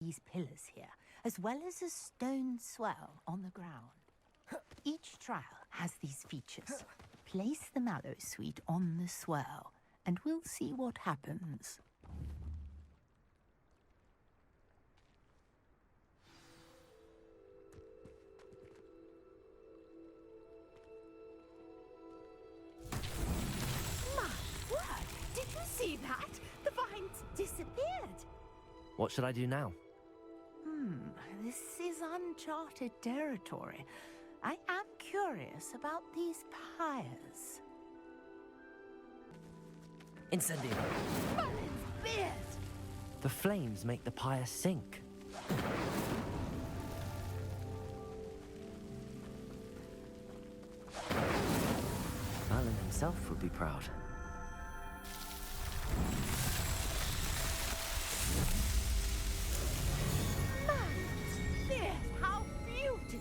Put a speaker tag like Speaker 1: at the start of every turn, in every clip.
Speaker 1: these pillars here, as well as a stone swell on the ground. Each trial has these features. Place the mallow sweet on the swell, and we'll see what happens. My word! Did you see that? The vines disappeared.
Speaker 2: What should I do now?
Speaker 1: This is uncharted territory. I am curious about these pyres.
Speaker 2: Incendio!
Speaker 1: Merlin's beard!
Speaker 2: The flames make the pyre sink. Merlin himself would be proud.
Speaker 1: Merlin's beard! How beautiful!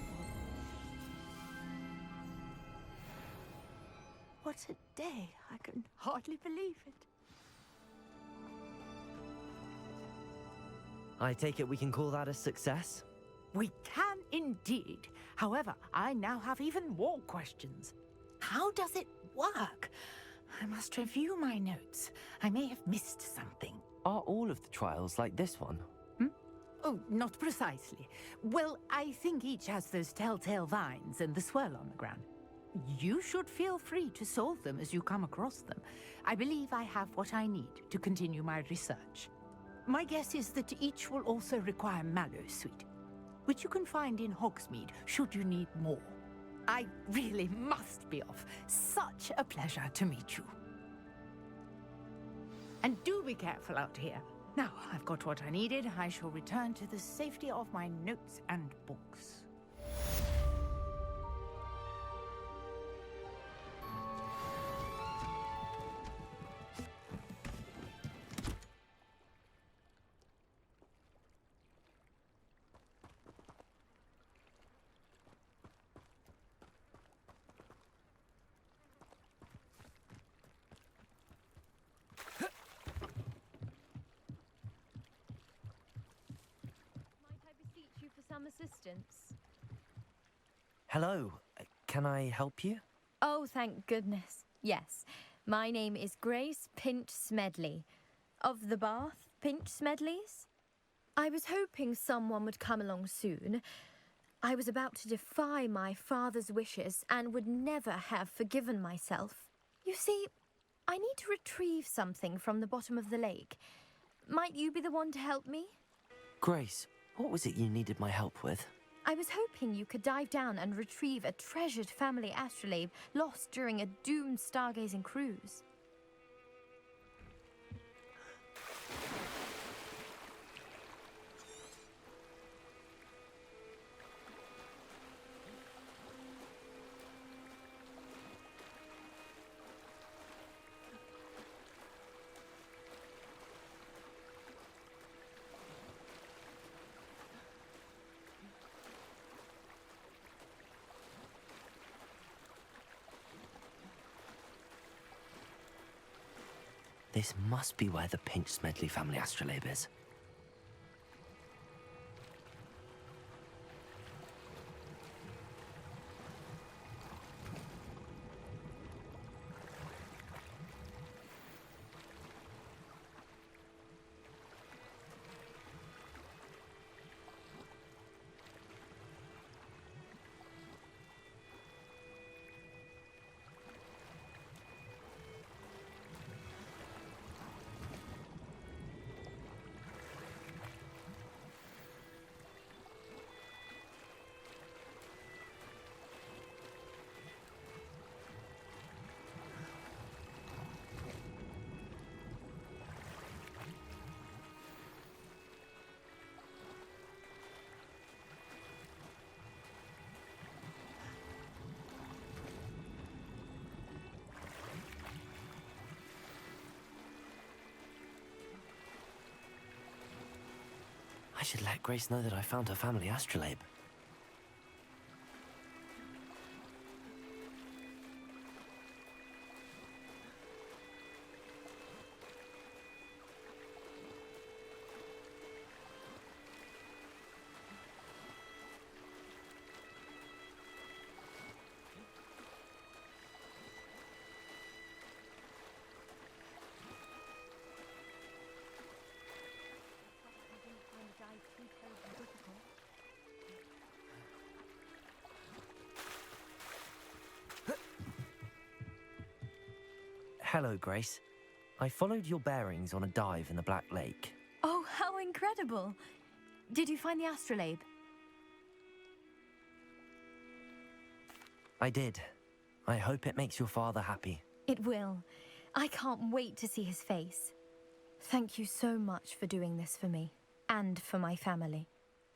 Speaker 1: What a day! I can hardly believe it.
Speaker 2: I take it we can call that a success?
Speaker 1: We can indeed. However, I now have even more questions. How does it work? I must review my notes. I may have missed something.
Speaker 2: Are all of the trials like this one?
Speaker 1: Oh, not precisely. Well, I think each has those telltale vines and the swirl on the ground. You should feel free to solve them as you come across them. I believe I have what I need to continue my research. My guess is that each will also require mallow sweet, which you can find in Hogsmeade should you need more. I really must be off. Such a pleasure to meet you. And do be careful out here. Now, I've got what I needed. I shall return to the safety of my notes and books.
Speaker 3: Some assistance.
Speaker 2: Hello, can I help you?
Speaker 3: Oh, thank goodness. Yes, my name is Grace Pinch Smedley, of the Bath Pinch Smedleys. I was hoping someone would come along soon. I was about to defy my father's wishes and would never have forgiven myself. You see, I need to retrieve something from the bottom of the lake. Might you be the one to help me?
Speaker 2: Grace, what was it you needed my help with?
Speaker 3: I was hoping you could dive down and retrieve a treasured family astrolabe lost during a doomed stargazing cruise.
Speaker 2: This must be where the Pinch Smedley family astrolabe is. I should let Grace know that I found her family astrolabe. Hello, Grace. I followed your bearings on a dive in the Black Lake.
Speaker 3: Oh, how incredible! Did you find the astrolabe?
Speaker 2: I did. I hope it makes your father happy.
Speaker 3: It will. I can't wait to see his face. Thank you so much for doing this for me, and for my family.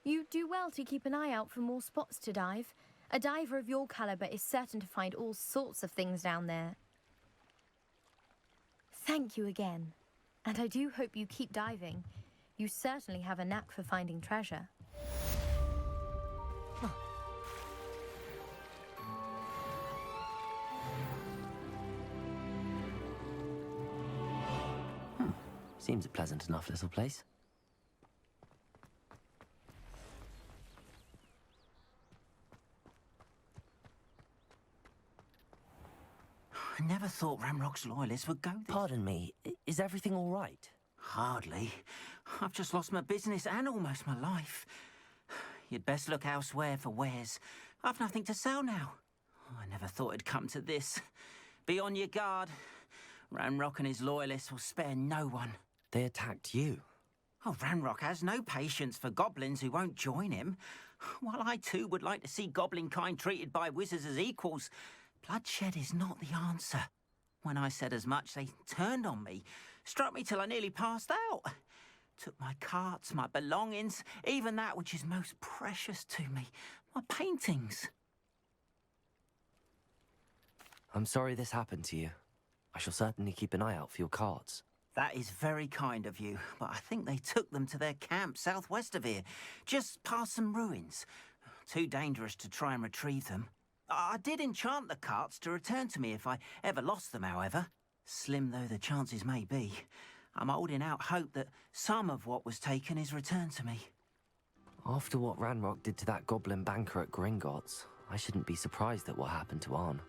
Speaker 3: You do well to keep an eye out for more spots to dive. A diver of your caliber is certain to find all sorts of things down there. Thank you again. And I do hope you keep diving. You certainly have a knack for finding treasure.
Speaker 2: Seems a pleasant enough little place.
Speaker 4: I never thought Ramrock's loyalists would go this...
Speaker 2: Pardon me, is everything all right?
Speaker 4: Hardly. I've just lost my business and almost my life. You'd best look elsewhere for wares. I've nothing to sell now. I never thought it'd come to this. Be on your guard. Ramrock and his loyalists will spare no one.
Speaker 2: They attacked you.
Speaker 4: Oh, Ramrock has no patience for goblins who won't join him. While I too would like to see goblin kind treated by wizards as equals, bloodshed is not the answer. When I said as much, they turned on me, struck me till I nearly passed out. Took my carts, my belongings, even that which is most precious to me, my paintings.
Speaker 2: I'm sorry this happened to you. I shall certainly keep an eye out for your carts.
Speaker 4: That is very kind of you, but I think they took them to their camp southwest of here, just past some ruins. Too dangerous to try and retrieve them. I did enchant the carts to return to me if I ever lost them, however. Slim though the chances may be, I'm holding out hope that some of what was taken is returned to me.
Speaker 2: After what Ranrock did to that goblin banker at Gringotts, I shouldn't be surprised at what happened to Arn.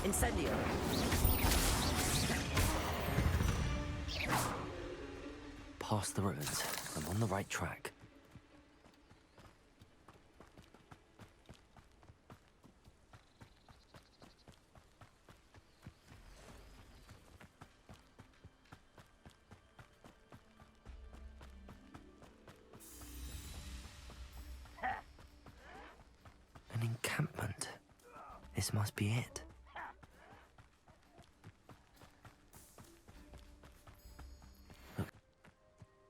Speaker 2: Incendio! Past the ruins. I'm on the right track. An encampment. This must be it.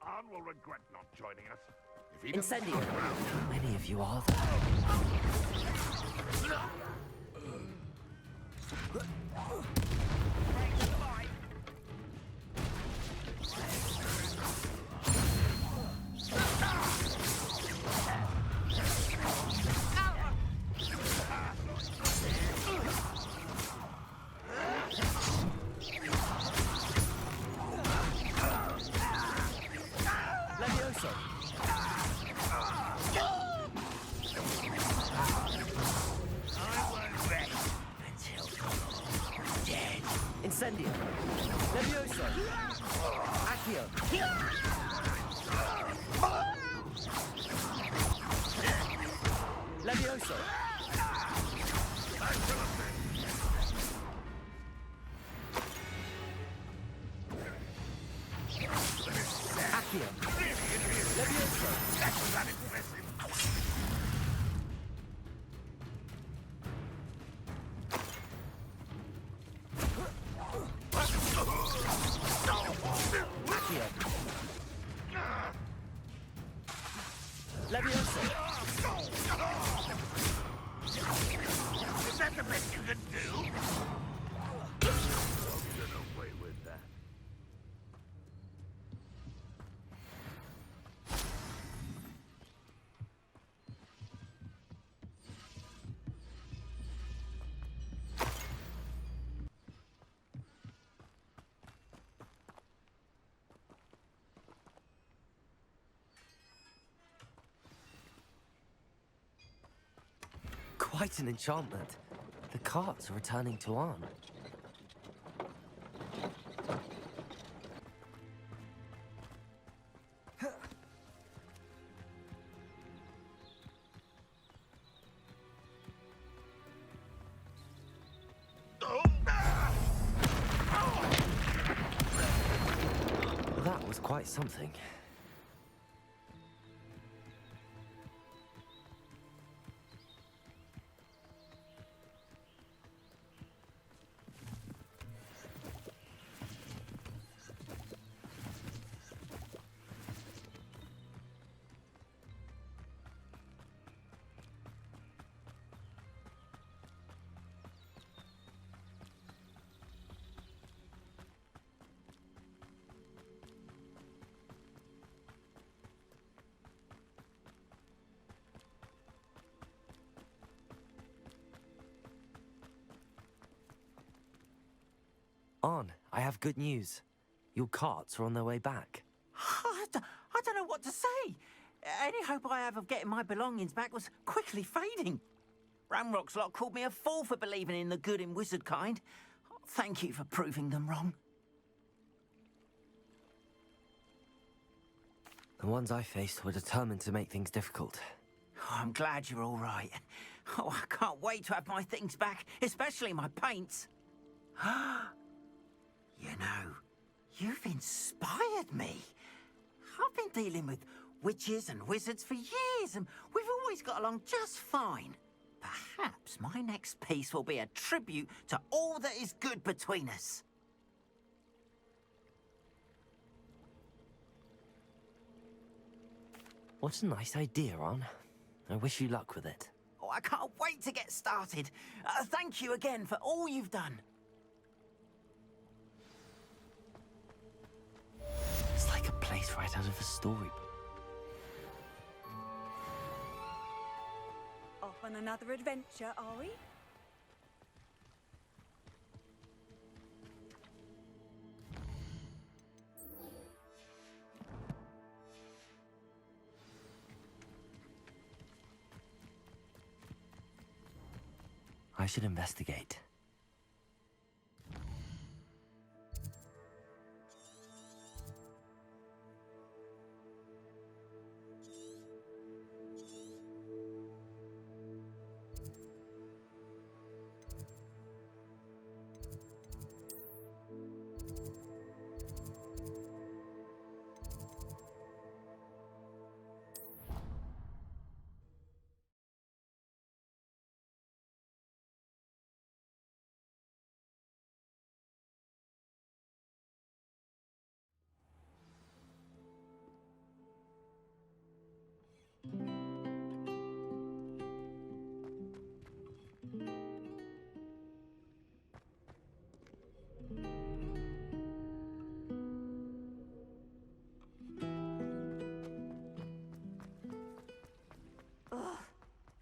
Speaker 5: Arn will regret not joining us. If he
Speaker 2: Incendio! How many of you are there? Incendio! Levioso! Accio! Levioso! Accio! Levioso! Leviosa!
Speaker 5: Is that the best you can do? Don't get away with that.
Speaker 2: Quite an enchantment. The carts are returning to Arn. That was quite something. Arn, I have good news. Your carts are on their way back.
Speaker 4: I don't know what to say. Any hope I have of getting my belongings back was quickly fading. Ranrock's lot called me a fool for believing in the good in wizard kind. Thank you for proving them wrong.
Speaker 2: The ones I faced were determined to make things difficult.
Speaker 4: Oh, I'm glad you're all right. Oh, I can't wait to have my things back, especially my paints. You know, you've inspired me. I've been dealing with witches and wizards for years, and we've always got along just fine. Perhaps my next piece will be a tribute to all that is good between us.
Speaker 2: What a nice idea, Arn. I wish you luck with it.
Speaker 4: Oh, I can't wait to get started. Thank you again for all you've done.
Speaker 2: It's like a place right out of a storybook.
Speaker 6: Off on another adventure, are we?
Speaker 2: I should investigate.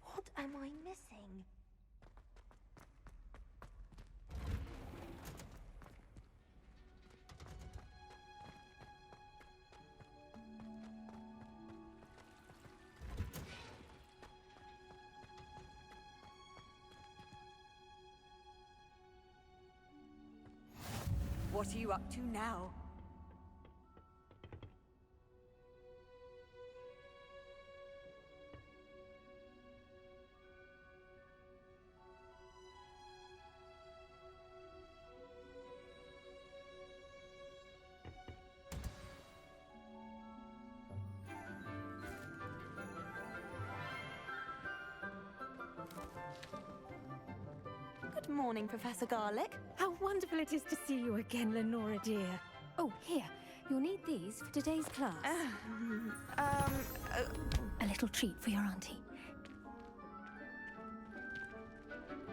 Speaker 3: What am I missing?
Speaker 6: What are you up to now?
Speaker 3: Good morning, Professor Garlic. How wonderful it is to see you again, Lenora dear. Oh, here. You'll need these for today's class. A little treat for your auntie.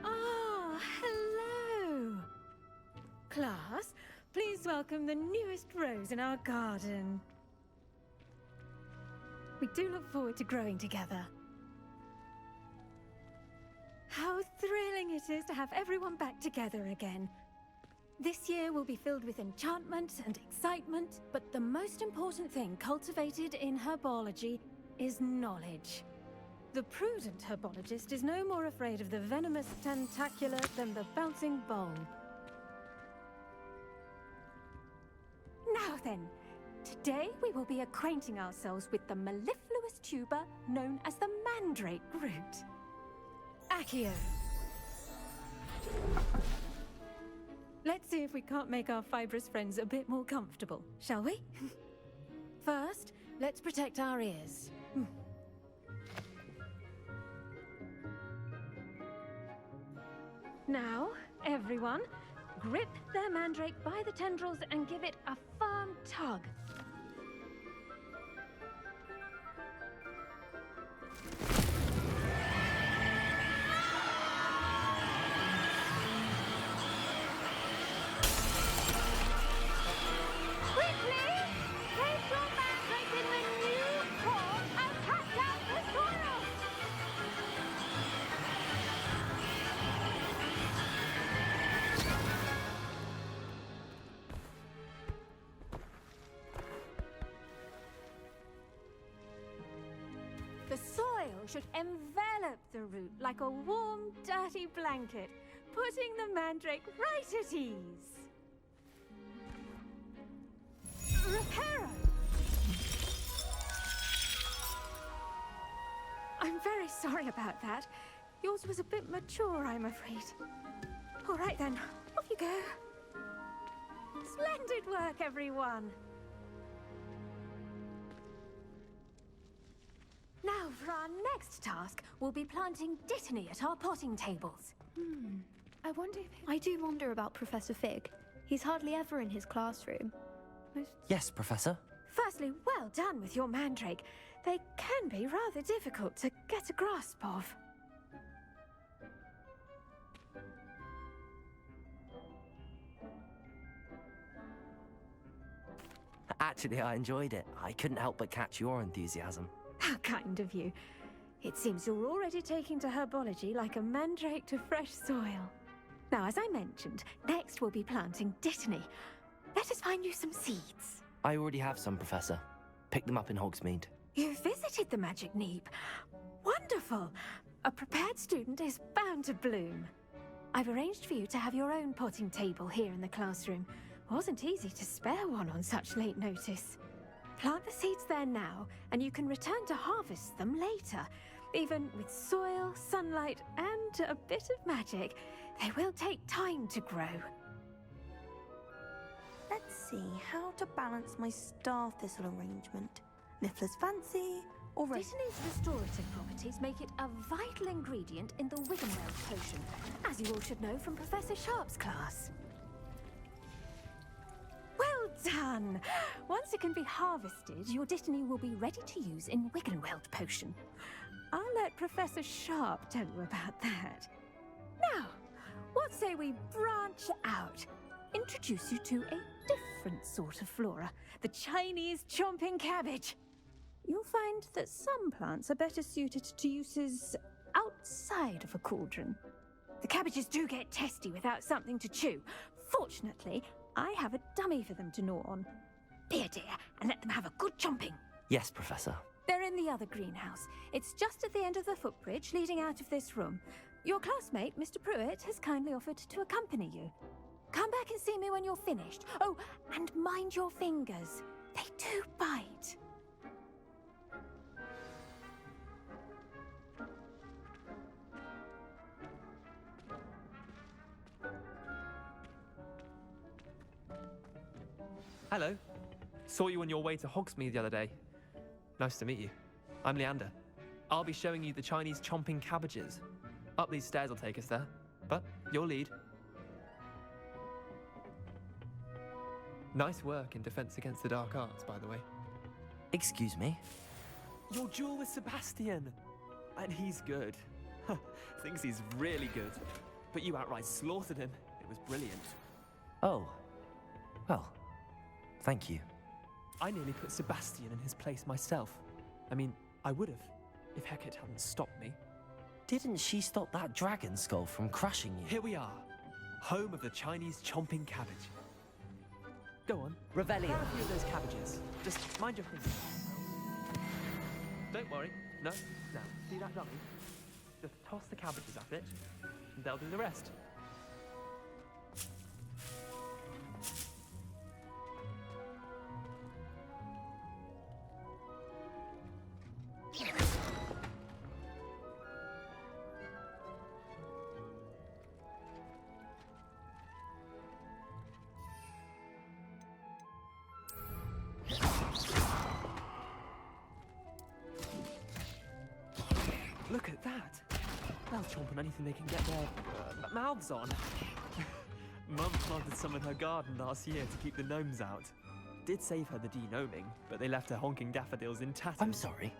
Speaker 6: Ah, hello! Class, please welcome the newest rose in our garden. We do look forward to growing together. How thrilling it is to have everyone back together again. This year will be filled with enchantment and excitement, but the most important thing cultivated in herbology is knowledge. The prudent herbologist is no more afraid of the venomous tentacular than the bouncing bulb. Now then, today we will be acquainting ourselves with the mellifluous tuber known as the mandrake root. Accio. Let's see if we can't make our fibrous friends a bit more comfortable, shall we? First, let's protect our ears. Now, everyone, grip their mandrake by the tendrils and give it a firm tug. Quickly! Place your mandrake in the new form and cut out the soil! The soil should envelop the root like a warm, dirty blanket, putting the mandrake right at ease. Reparo! I'm very sorry about that. Yours was a bit mature, I'm afraid. All right then, off you go. Splendid work, everyone! Now, for our next task, we'll be planting Dittany at our potting tables.
Speaker 3: I wonder if... I do wonder about Professor Fig. He's hardly ever in his classroom.
Speaker 2: Yes, Professor.
Speaker 6: Firstly, well done with your mandrake. They can be rather difficult to get a grasp of.
Speaker 2: Actually, I enjoyed it. I couldn't help but catch your enthusiasm.
Speaker 6: How kind of you. It seems you're already taking to herbology like a mandrake to fresh soil. Now, as I mentioned, next we'll be planting Dittany. Let us find you some seeds.
Speaker 2: I already have some, Professor. Pick them up in Hogsmeade.
Speaker 6: You visited the Magic Neep. Wonderful! A prepared student is bound to bloom. I've arranged for you to have your own potting table here in the classroom. Wasn't easy to spare one on such late notice. Plant the seeds there now, and you can return to harvest them later. Even with soil, sunlight, and a bit of magic, they will take time to grow.
Speaker 7: Let's see how to balance my star thistle arrangement. Niffler's fancy, or
Speaker 6: Dittany's restorative properties make it a vital ingredient in the Wiggenweld potion, as you all should know from Professor Sharp's class. Well done! Once it can be harvested, your Dittany will be ready to use in Wiggenweld potion. I'll let Professor Sharp tell you about that. Now, what say we branch out? Introduce you to a different sort of flora, the Chinese chomping cabbage. You'll find that some plants are better suited to uses outside of a cauldron. The cabbages do get testy without something to chew. Fortunately, I have a dummy for them to gnaw on. Be a dear and let them have a good chomping.
Speaker 2: Yes, Professor.
Speaker 6: They're in the other greenhouse. It's just at the end of the footbridge leading out of this room. Your classmate, Mr. Pruitt, has kindly offered to accompany you. Come back and see me when you're finished. Oh, and mind your fingers. They do bite.
Speaker 8: Hello. Saw you on your way to Hogsmeade the other day. Nice to meet you. I'm Leander. I'll be showing you the Chinese chomping cabbages. Up these stairs will take us there, but you'll lead. Nice work in Defense Against the Dark Arts, by the way.
Speaker 2: Excuse me.
Speaker 8: Your duel with Sebastian! And he's good. Thinks he's really good. But you outright slaughtered him. It was brilliant.
Speaker 2: Oh. Well, thank you.
Speaker 8: I nearly put Sebastian in his place myself. I mean, I would have, if Hecate hadn't stopped me.
Speaker 2: Didn't she stop that dragon skull from crushing you?
Speaker 8: Here we are, home of the Chinese chomping cabbage. Go on,
Speaker 2: Revelio.
Speaker 8: grab a few of those cabbages. Just mind your fingers. Don't worry. No. Now, see that dummy? Just toss the cabbages at it, and they'll do the rest. Look at that! They'll chomp on anything they can get their mouths on. Mum planted some in her garden last year to keep the gnomes out. Did save her the de-gnoming, but they left her honking daffodils in tatters.
Speaker 2: I'm sorry.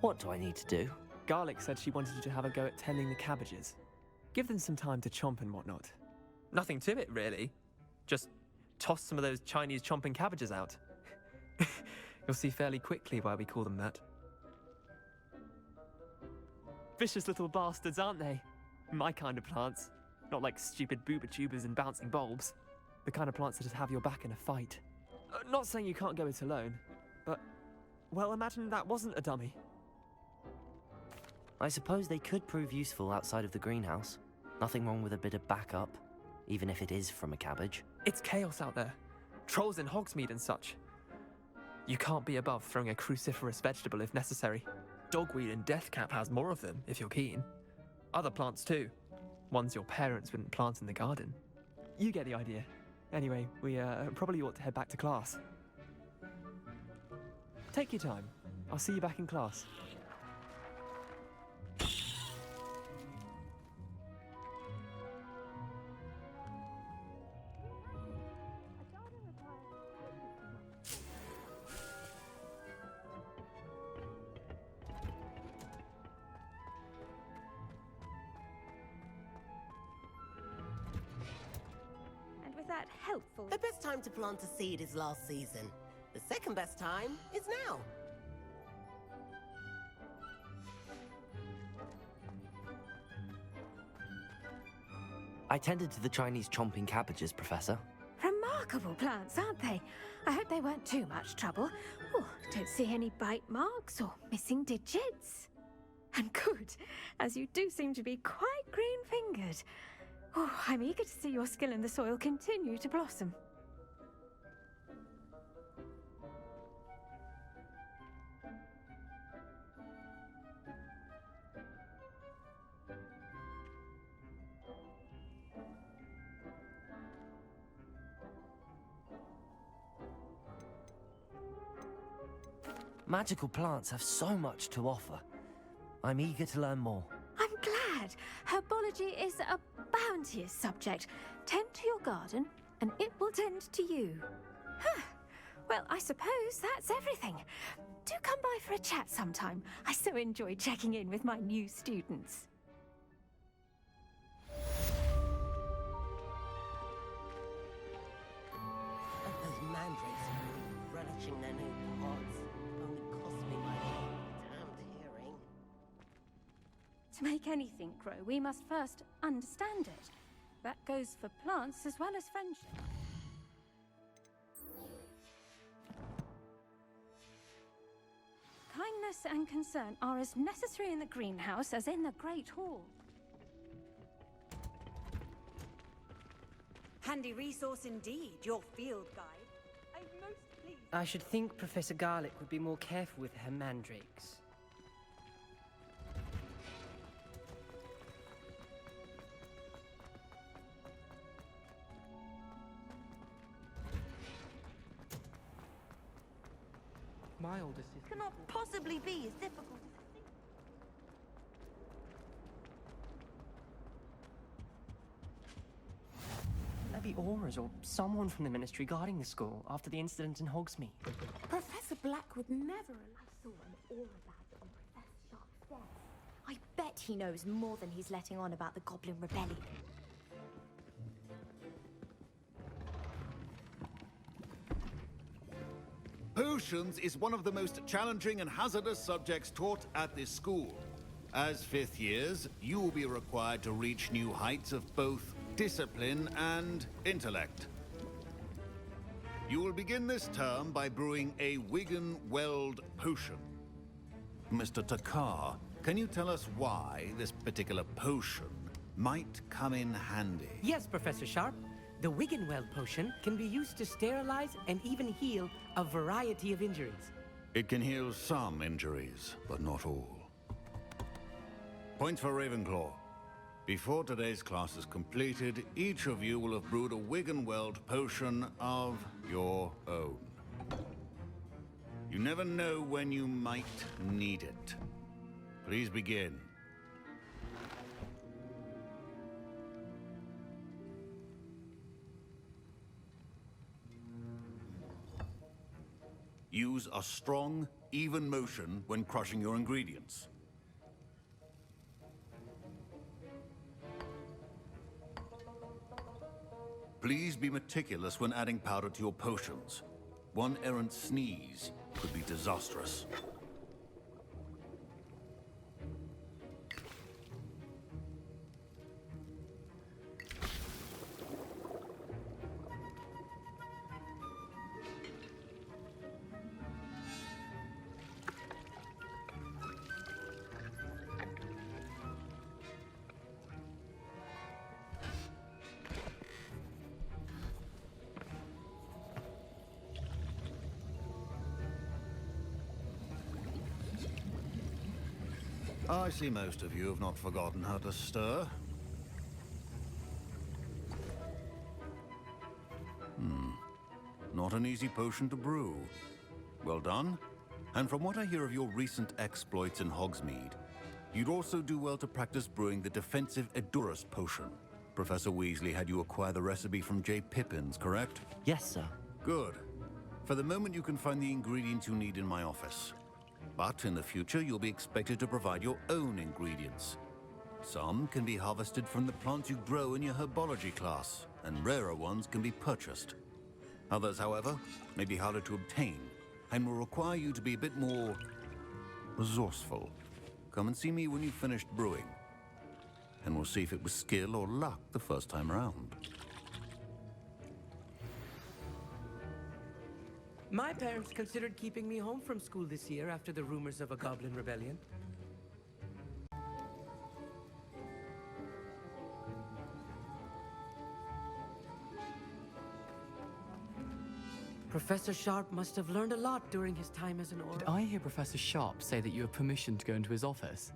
Speaker 2: What do I need to do?
Speaker 8: Garlic said she wanted you to have a go at tending the cabbages. Give them some time to chomp and whatnot. Nothing to it, really. Just toss some of those Chinese chomping cabbages out. You'll see fairly quickly why we call them that. Vicious little bastards, aren't they? My kind of plants. Not like stupid booba tubers and bouncing bulbs. The kind of plants that just have your back in a fight. Not saying you can't go it alone, but, well, imagine that wasn't a dummy.
Speaker 2: I suppose they could prove useful outside of the greenhouse. Nothing wrong with a bit of backup, even if it is from a cabbage.
Speaker 8: It's chaos out there. Trolls in Hogsmeade and such. You can't be above throwing a cruciferous vegetable if necessary. Dogweed and deathcap has more of them, if you're keen. Other plants too. Ones your parents wouldn't plant in the garden. You get the idea. Anyway, we probably ought to head back to class. Take your time. I'll see you back in class.
Speaker 6: That helpful.
Speaker 9: The best time to plant a seed is last season. The second best time is now.
Speaker 2: I tended to the Chinese chomping cabbages, Professor.
Speaker 6: Remarkable plants, aren't they? I hope they weren't too much trouble. Oh, don't see any bite marks or missing digits. And good, as you do seem to be quite green-fingered. Oh, I'm eager to see your skill in the soil continue to blossom.
Speaker 2: Magical plants have so much to offer. I'm eager to learn more.
Speaker 6: I'm glad. Herbology is a bounteous subject. Tend to your garden, and it will tend to you. Huh. Well, I suppose that's everything. Do come by for a chat sometime. I so enjoy checking in with my new students.
Speaker 9: Those mandrakes are really relishing their new pods. Only cost me my damned hearing.
Speaker 6: To make anything grow, we must first understand it. That goes for plants as well as friendship. Kindness and concern are as necessary in the greenhouse as in the Great Hall.
Speaker 10: Handy resource indeed, your field guide. I'm most pleased.
Speaker 11: I should think Professor Garlick would be more careful with her mandrakes.
Speaker 8: My oldest is...
Speaker 7: Cannot possibly be as difficult as it
Speaker 11: There'll be Auras or someone from the Ministry guarding the school after the incident in Hogsmeade.
Speaker 9: Professor
Speaker 6: Black would never allow.
Speaker 3: I saw an aura badge on Professor Sharp's desk. I bet he knows more than he's letting on about the Goblin Rebellion.
Speaker 12: Potions is one of the most challenging and hazardous subjects taught at this school. As fifth years, you will be required to reach new heights of both discipline and intellect. You will begin this term by brewing a Wiggenweld potion. Mr. Takar, can you tell us why this particular potion might come in handy?
Speaker 11: Yes, Professor Sharp. The Wiggenweld potion can be used to sterilize and even heal a variety of injuries.
Speaker 12: It can heal some injuries, but not all. Point for Ravenclaw. Before today's class is completed, each of you will have brewed a Wiggenweld potion of your own. You never know when you might need it. Please begin. Use a strong, even motion when crushing your ingredients. Please be meticulous when adding powder to your potions. One errant sneeze could be disastrous. I see most of you have not forgotten how to stir. Not an easy potion to brew. Well done. And from what I hear of your recent exploits in Hogsmeade, you'd also do well to practice brewing the defensive Edurus potion. Professor Weasley had you acquire the recipe from J. Pippins, correct?
Speaker 2: Yes, sir.
Speaker 12: Good. For the moment, you can find the ingredients you need in my office. But in the future, you'll be expected to provide your own ingredients. Some can be harvested from the plants you grow in your herbology class, and rarer ones can be purchased. Others, however, may be harder to obtain, and will require you to be a bit more resourceful. Come and see me when you've finished brewing, and we'll see if it was skill or luck the first time around.
Speaker 11: My parents considered keeping me home from school this year after the rumors of a Goblin Rebellion. Professor Sharp must have learned a lot during his time as an Auror.
Speaker 13: Did I hear Professor Sharp say that you have permission to go into his office?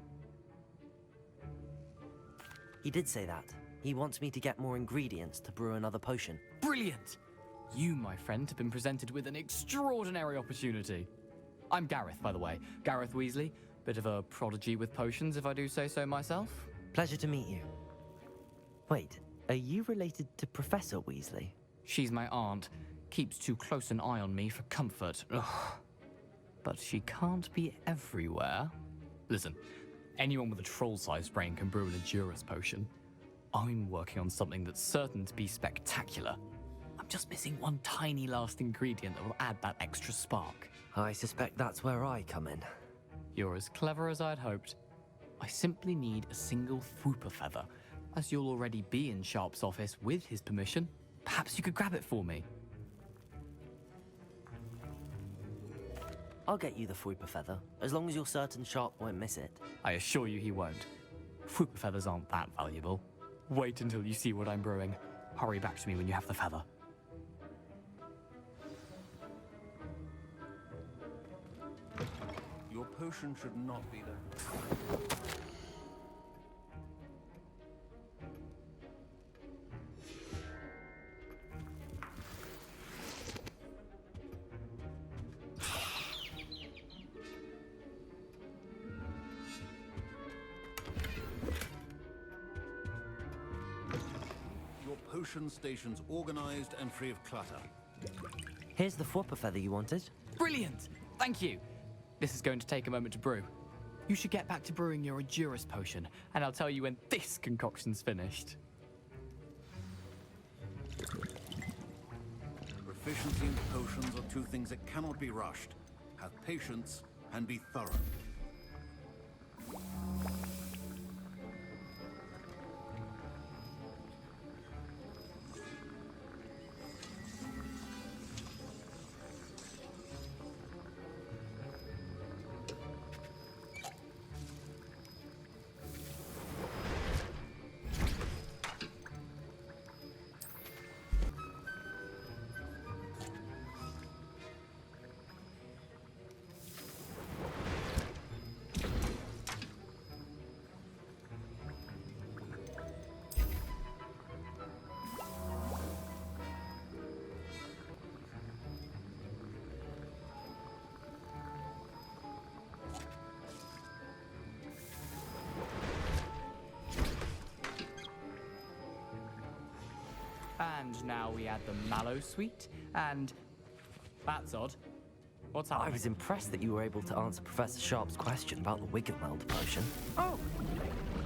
Speaker 2: He did say that. He wants me to get more ingredients to brew another potion.
Speaker 13: Brilliant! You, my friend, have been presented with an extraordinary opportunity. I'm Gareth, by the way. Gareth Weasley. Bit of a prodigy with potions, if I do say so myself.
Speaker 2: Pleasure to meet you. Wait, are you related to Professor Weasley?
Speaker 13: She's my aunt. Keeps too close an eye on me for comfort. Ugh. But she can't be everywhere. Listen, anyone with a troll-sized brain can brew an Edurus potion. I'm working on something that's certain to be spectacular. I'm just missing one tiny last ingredient that will add that extra spark.
Speaker 2: I suspect that's where I come in.
Speaker 13: You're as clever as I'd hoped. I simply need a single Fwooper feather. As you'll already be in Sharp's office with his permission, perhaps you could grab it for me.
Speaker 2: I'll get you the Fwooper feather, as long as you're certain Sharp won't miss it.
Speaker 13: I assure you he won't. Fwooper feathers aren't that valuable. Wait until you see what I'm brewing. Hurry back to me when you have the feather.
Speaker 12: Your potion should not be there. Your potion station's organized and free of clutter.
Speaker 2: Here's the Fwooper feather you wanted.
Speaker 13: Brilliant! Thank you. This is going to take a moment to brew. You should get back to brewing your Endurance potion, and I'll tell you when this concoction's finished.
Speaker 12: Proficiency and potions are two things that cannot be rushed. Have patience and be thorough.
Speaker 13: And now we add the mallow sweet, and that's odd. What's happening?
Speaker 2: I was impressed that you were able to answer Professor Sharp's question about the Wiggenweld potion.
Speaker 11: Oh,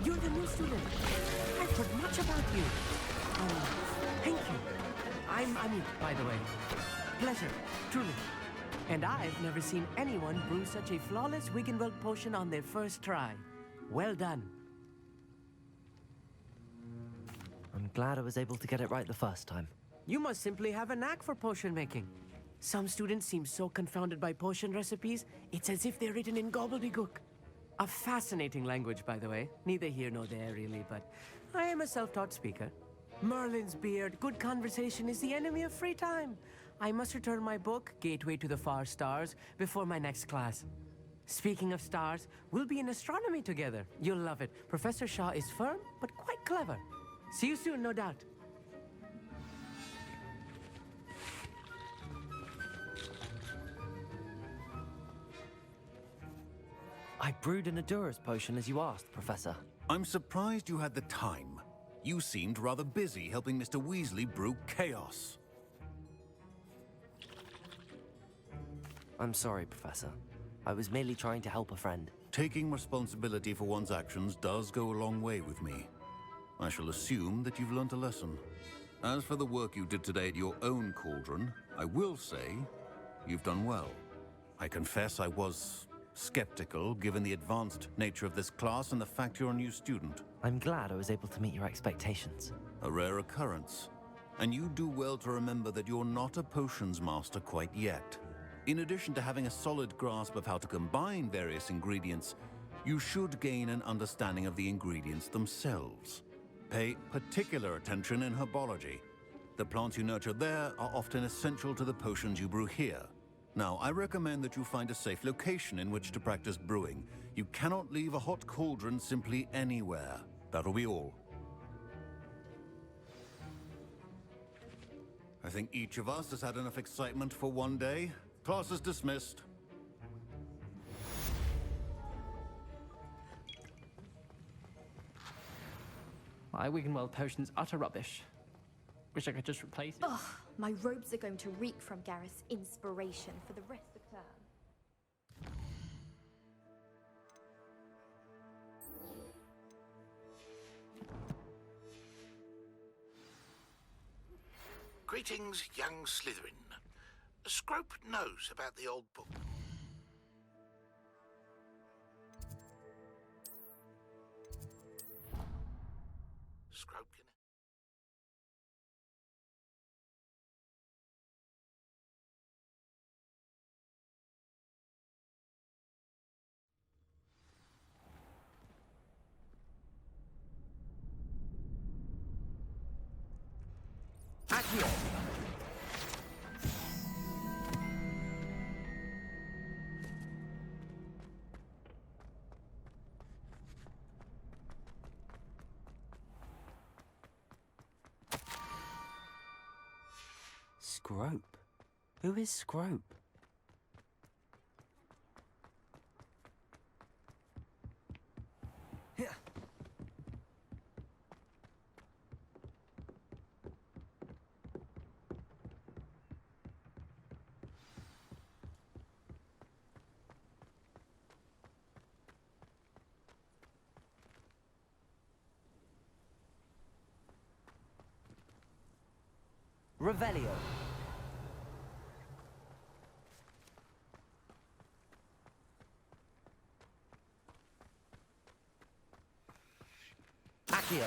Speaker 11: you're the new student. I've heard much about you. Thank you. I'm Amit, by the way. Pleasure, truly. And I've never seen anyone brew such a flawless Wiggenweld potion on their first try. Well done.
Speaker 2: I'm glad I was able to get it right the first time.
Speaker 11: You must simply have a knack for potion making. Some students seem so confounded by potion recipes, it's as if they're written in gobbledygook. A fascinating language, by the way. Neither here nor there, really, but I am a self-taught speaker. Merlin's beard, good conversation is the enemy of free time. I must return my book, Gateway to the Far Stars, before my next class. Speaking of stars, we'll be in astronomy together. You'll love it. Professor Shaw is firm, but quite clever. See you soon, no doubt.
Speaker 2: I brewed an Endurance potion as you asked, Professor.
Speaker 12: I'm surprised you had the time. You seemed rather busy helping Mr. Weasley brew chaos.
Speaker 2: I'm sorry, Professor. I was merely trying to help a friend.
Speaker 12: Taking responsibility for one's actions does go a long way with me. I shall assume that you've learnt a lesson. As for the work you did today at your own cauldron, I will say you've done well. I confess I was skeptical, given the advanced nature of this class and the fact you're a new student.
Speaker 2: I'm glad I was able to meet your expectations.
Speaker 12: A rare occurrence. And you do well to remember that you're not a potions master quite yet. In addition to having a solid grasp of how to combine various ingredients, you should gain an understanding of the ingredients themselves. Pay particular attention in herbology. The plants you nurture there are often essential to the potions you brew here. Now, I recommend that you find a safe location in which to practice brewing. You cannot leave a hot cauldron simply anywhere. That'll be all. I think each of us has had enough excitement for one day. Class is dismissed.
Speaker 8: My Wiggenweld potion's utter rubbish. Wish I could just replace it.
Speaker 3: Ugh, my robes are going to reek from Gareth's inspiration for the rest of the term.
Speaker 5: Greetings, young Slytherin. Scrope knows about the old book. Scrope can...
Speaker 11: Accio!
Speaker 2: Scrope? Who is Scrope? Revelio. Accio.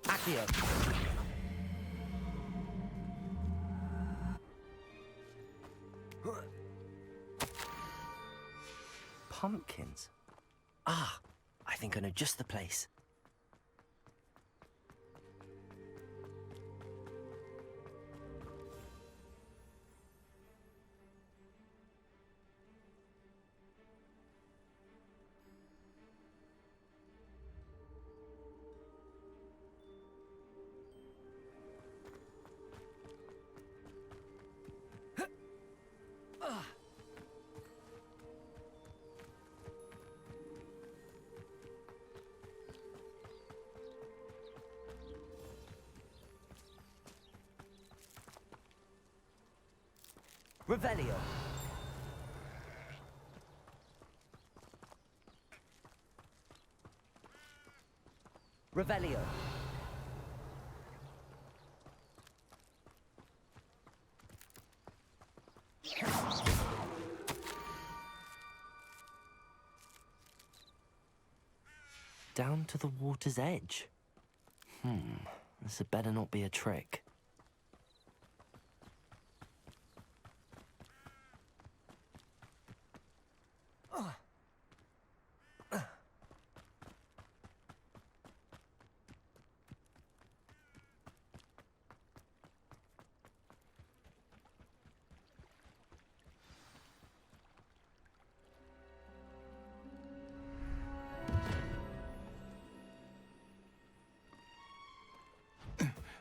Speaker 2: Accio. Pumpkins. Ah, I think I know just the place. Revelio. Revelio. Down to the water's edge. This had better not be a trick.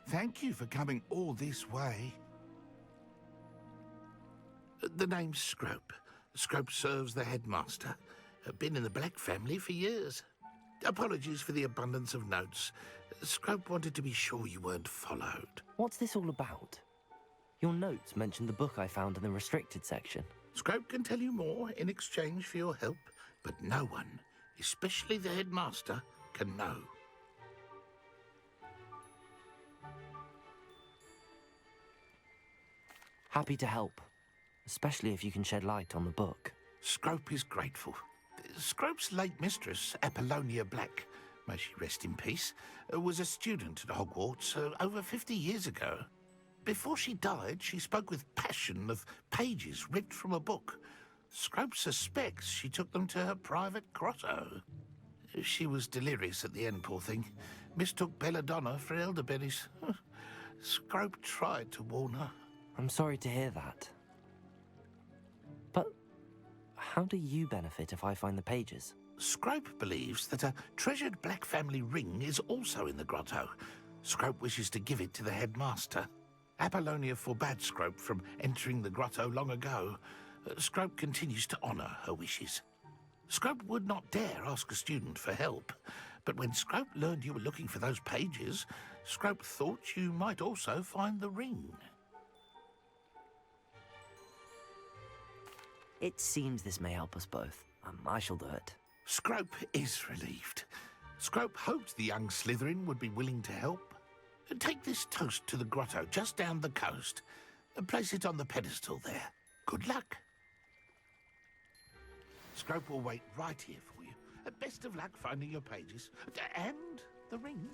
Speaker 5: Thank you for coming all this way. The name's Scrope. Scrope serves the headmaster. Been in the Black family for years. Apologies for the abundance of notes. Scrope wanted to be sure you weren't followed.
Speaker 2: What's this all about? Your notes mentioned the book I found in the restricted section.
Speaker 5: Scrope can tell you more in exchange for your help, but no one, especially the headmaster, can know.
Speaker 2: Happy to help, especially if you can shed light on the book.
Speaker 5: Scrope is grateful. Scrope's late mistress, Apollonia Black, may she rest in peace, was a student at Hogwarts over 50 years ago. Before she died, she spoke with passion of pages ripped from a book. Scrope suspects she took them to her private grotto. She was delirious at the end, poor thing. Mistook belladonna for elderberries. Scrope tried to warn her.
Speaker 2: I'm sorry to hear that. But how do you benefit if I find the pages?
Speaker 5: Scrope believes that a treasured Black family ring is also in the grotto. Scrope wishes to give it to the headmaster. Apollonia forbade Scrope from entering the grotto long ago. Scrope continues to honour her wishes. Scrope would not dare ask a student for help, but when Scrope learned you were looking for those pages, Scrope thought you might also find the ring.
Speaker 2: It seems this may help us both. I shall do it.
Speaker 5: Scrope is relieved. Scrope hoped the young Slytherin would be willing to help. Take this toast to the grotto just down the coast and place it on the pedestal there. Good luck. Scrope will wait right here for you. Best of luck finding your pages. And the ring.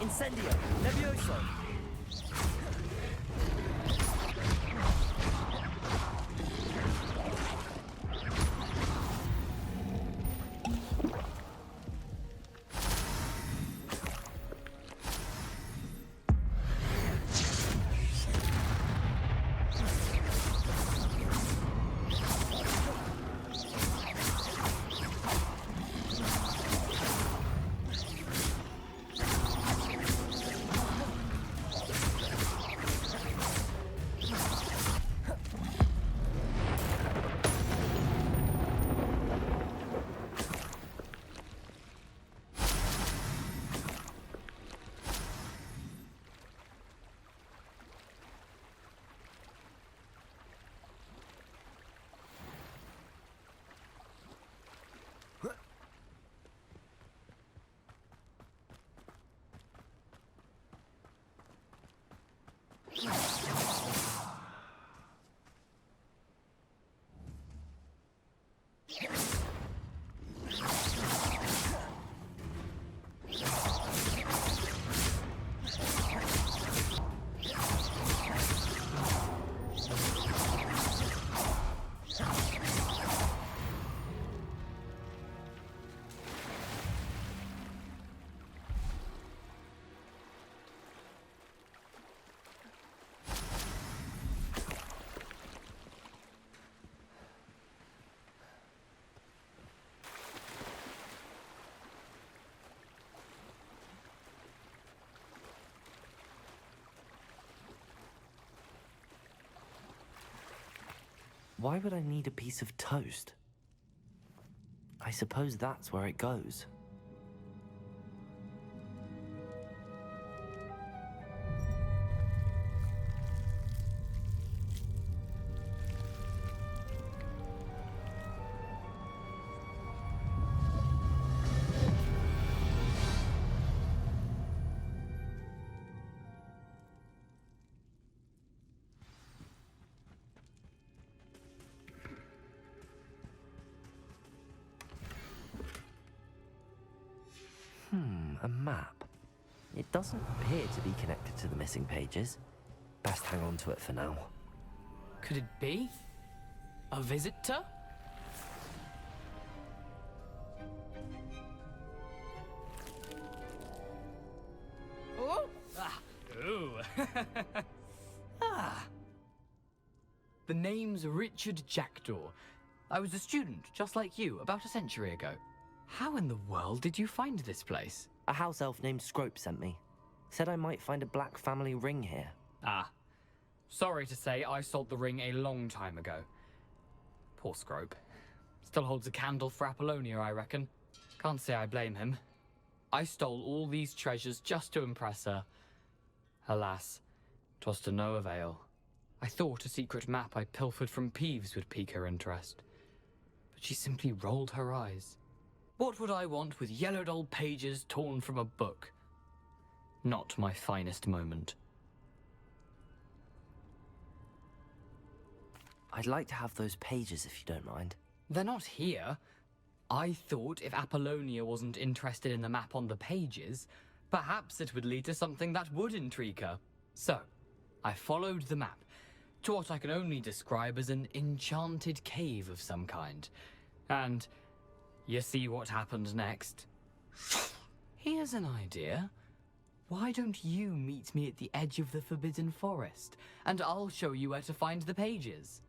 Speaker 2: Incendio! Levioso! Why would I need a piece of toast? I suppose that's where it goes. A map. It doesn't appear to be connected to the missing pages. Best hang on to it for now.
Speaker 13: Could it be? A visitor? Oh! Ah! Ooh! Ah! The name's Richard Jackdaw. I was a student, just like you, about a century ago. How in the world did you find this place?
Speaker 2: A house elf named Scrope sent me. Said I might find a black family ring here.
Speaker 13: Ah. Sorry to say, I sold the ring a long time ago. Poor Scrope. Still holds a candle for Apollonia, I reckon. Can't say I blame him. I stole all these treasures just to impress her. Alas, 'twas to no avail. I thought a secret map I pilfered from Peeves would pique her interest. But she simply rolled her eyes. What would I want with yellowed old pages torn from a book? Not my finest moment.
Speaker 2: I'd like to have those pages if you don't mind.
Speaker 13: They're not here. I thought if Apollonia wasn't interested in the map on the pages, perhaps it would lead to something that would intrigue her. So, I followed the map to what I can only describe as an enchanted cave of some kind. And you see what happened next? Here's an idea. Why don't you meet me at the edge of the Forbidden Forest, and I'll show you where to find the pages?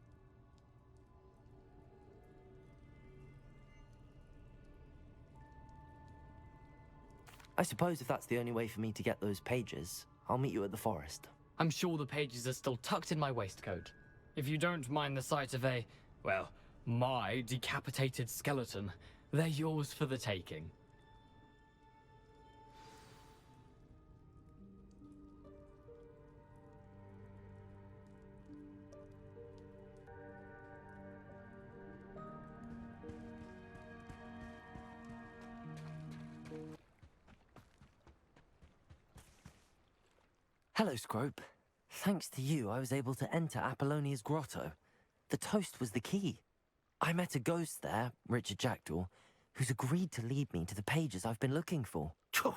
Speaker 2: I suppose if that's the only way for me to get those pages, I'll meet you at the forest.
Speaker 13: I'm sure the pages are still tucked in my waistcoat. If you don't mind the sight of a, well, my decapitated skeleton, they're yours for the taking.
Speaker 2: Hello, Scrope. Thanks to you, I was able to enter Apollonia's grotto. The toast was the key. I met a ghost there, Richard Jackdaw, who's agreed to lead me to the pages I've been looking for.
Speaker 5: Phew,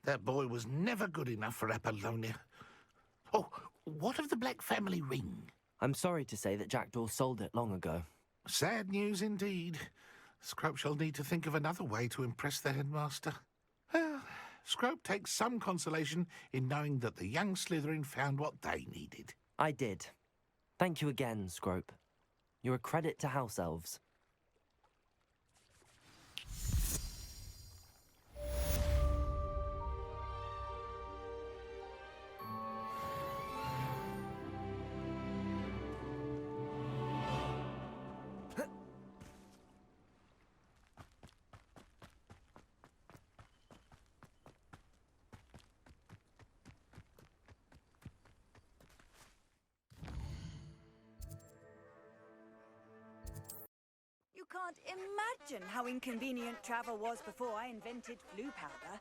Speaker 5: that boy was never good enough for Apollonia. Oh, what of the Black family ring?
Speaker 2: I'm sorry to say that Jackdaw sold it long ago.
Speaker 5: Sad news indeed. Scrope shall need to think of another way to impress the headmaster. Well, Scrope takes some consolation in knowing that the young Slytherin found what they needed.
Speaker 2: I did. Thank you again, Scrope. You're a credit to house elves.
Speaker 10: You can't imagine how inconvenient travel was before I invented flu powder.